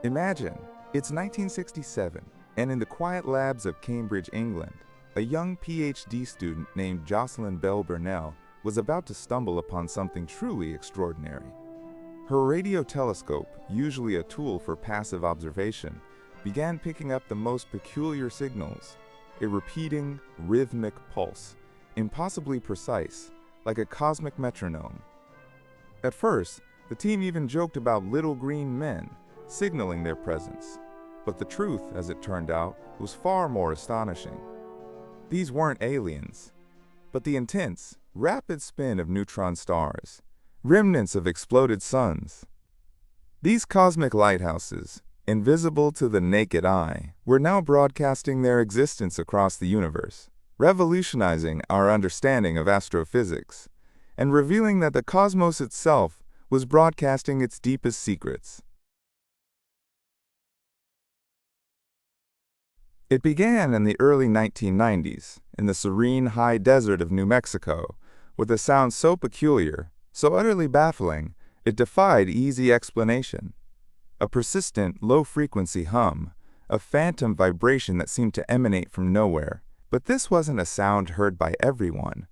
Imagine, it's 1967, and in the quiet labs of Cambridge, England, a young PhD student named Jocelyn Bell Burnell was about to stumble upon something truly extraordinary. Her radio telescope, usually a tool for passive observation, began picking up the most peculiar signals, a repeating, rhythmic pulse, impossibly precise, like a cosmic metronome. At first, the team even joked about little green men, signaling their presence. But the truth, as it turned out, was far more astonishing. These weren't aliens, but the intense, rapid spin of neutron stars, remnants of exploded suns. These cosmic lighthouses, invisible to the naked eye, were now broadcasting their existence across the universe, revolutionizing our understanding of astrophysics, and revealing that the cosmos itself was broadcasting its deepest secrets. It began in the early 1990s, in the serene high desert of New Mexico, with a sound so peculiar, so utterly baffling, it defied easy explanation. A persistent, low-frequency hum, a phantom vibration that seemed to emanate from nowhere. But this wasn't a sound heard by everyone.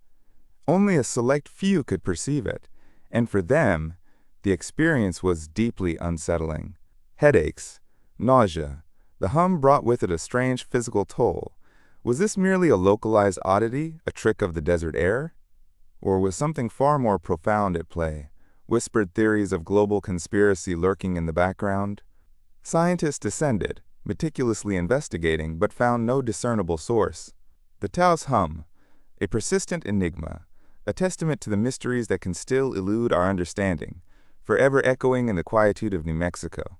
Only a select few could perceive it, and for them, the experience was deeply unsettling. Headaches, nausea, the hum brought with it a strange physical toll. Was this merely a localized oddity, a trick of the desert air? Or was something far more profound at play? Whispered theories of global conspiracy lurking in the background? Scientists descended, meticulously investigating, but found no discernible source. The Taos hum, a persistent enigma, a testament to the mysteries that can still elude our understanding, forever echoing in the quietude of New Mexico.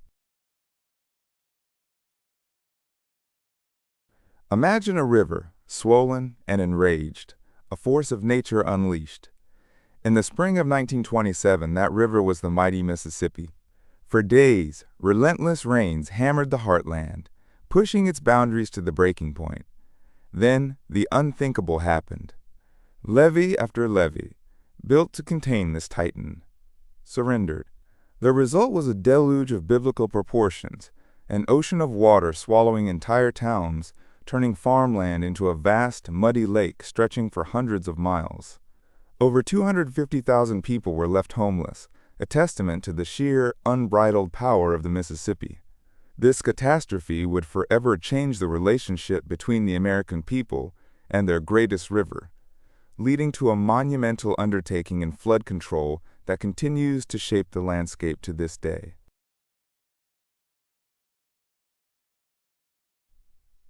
Imagine a river, swollen and enraged, a force of nature unleashed. In the spring of 1927, that river was the mighty Mississippi. For days, relentless rains hammered the heartland, pushing its boundaries to the breaking point. Then, the unthinkable happened. Levee after levee, built to contain this titan, surrendered. The result was a deluge of biblical proportions, an ocean of water swallowing entire towns, turning farmland into a vast, muddy lake stretching for hundreds of miles. Over 250,000 people were left homeless, a testament to the sheer, unbridled power of the Mississippi. This catastrophe would forever change the relationship between the American people and their greatest river, leading to a monumental undertaking in flood control that continues to shape the landscape to this day.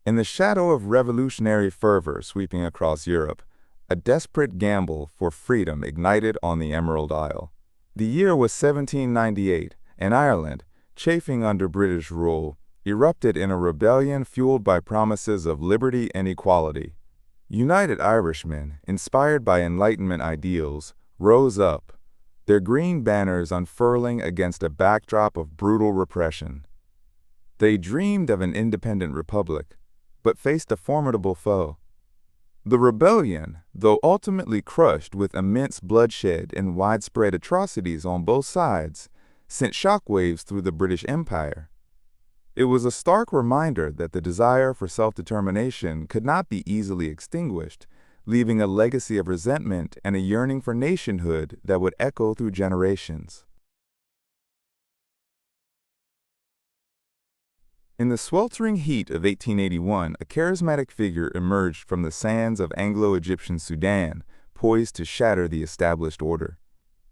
In the shadow of revolutionary fervor sweeping across Europe, a desperate gamble for freedom ignited on the Emerald Isle. The year was 1798, and Ireland, chafing under British rule, erupted in a rebellion fueled by promises of liberty and equality. United Irishmen, inspired by Enlightenment ideals, rose up, their green banners unfurling against a backdrop of brutal repression. They dreamed of an independent republic, but faced a formidable foe. The rebellion, though ultimately crushed with immense bloodshed and widespread atrocities on both sides, sent shockwaves through the British Empire. It was a stark reminder that the desire for self-determination could not be easily extinguished, leaving a legacy of resentment and a yearning for nationhood that would echo through generations. In the sweltering heat of 1881, a charismatic figure emerged from the sands of Anglo-Egyptian Sudan, poised to shatter the established order.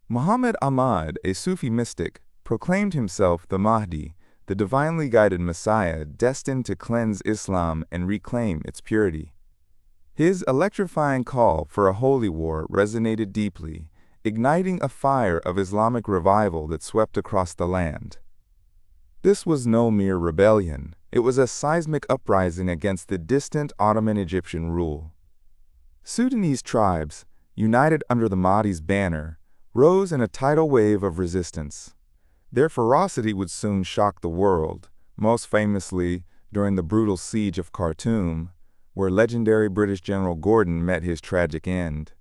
Muhammad Ahmad, a Sufi mystic, proclaimed himself the Mahdi, the divinely guided Messiah destined to cleanse Islam and reclaim its purity. His electrifying call for a holy war resonated deeply, igniting a fire of Islamic revival that swept across the land. This was no mere rebellion. It was a seismic uprising against the distant Ottoman Egyptian rule. Sudanese tribes, united under the Mahdi's banner, rose in a tidal wave of resistance. Their ferocity would soon shock the world, most famously during the brutal siege of Khartoum, where legendary British General Gordon met his tragic end.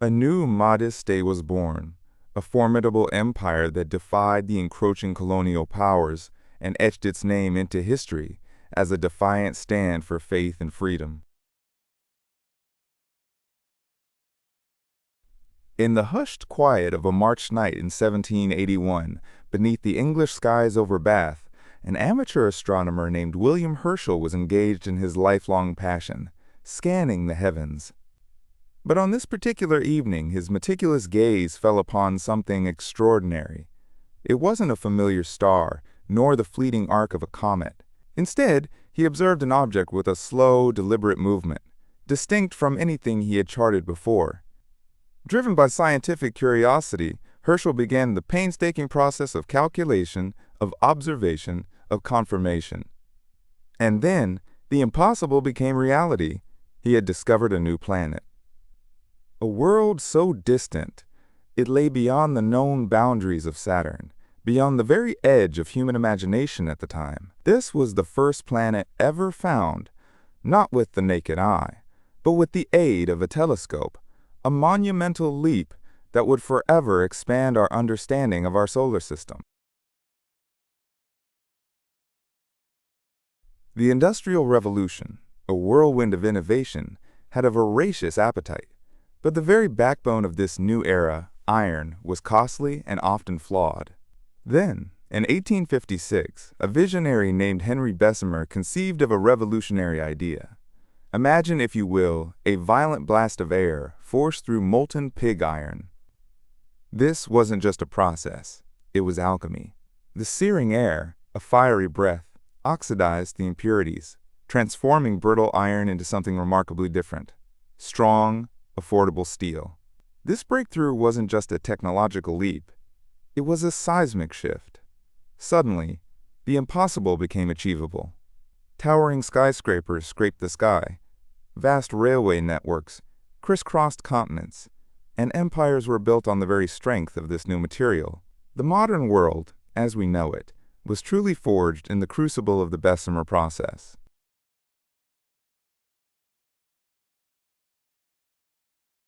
A new Mahdist state was born, a formidable empire that defied the encroaching colonial powers and etched its name into history as a defiant stand for faith and freedom. In the hushed quiet of a March night in 1781, beneath the English skies over Bath, an amateur astronomer named William Herschel was engaged in his lifelong passion, scanning the heavens. But on this particular evening, his meticulous gaze fell upon something extraordinary. It wasn't a familiar star, nor the fleeting arc of a comet. Instead, he observed an object with a slow, deliberate movement, distinct from anything he had charted before. Driven by scientific curiosity, Herschel began the painstaking process of calculation, of observation, of confirmation. And then, the impossible became reality. He had discovered a new planet. A world so distant, it lay beyond the known boundaries of Saturn, beyond the very edge of human imagination at the time. This was the first planet ever found, not with the naked eye, but with the aid of a telescope, a monumental leap that would forever expand our understanding of our solar system. The Industrial Revolution, a whirlwind of innovation, had a voracious appetite, but the very backbone of this new era, iron, was costly and often flawed. Then, in 1856, a visionary named Henry Bessemer conceived of a revolutionary idea. Imagine, if you will, a violent blast of air forced through molten pig iron. This wasn't just a process, it was alchemy. The searing air, a fiery breath, oxidized the impurities, transforming brittle iron into something remarkably different: strong, affordable steel. This breakthrough wasn't just a technological leap, it was a seismic shift. Suddenly, the impossible became achievable. Towering skyscrapers scraped the sky, vast railway networks crisscrossed continents, and empires were built on the very strength of this new material. The modern world, as we know it, was truly forged in the crucible of the Bessemer process.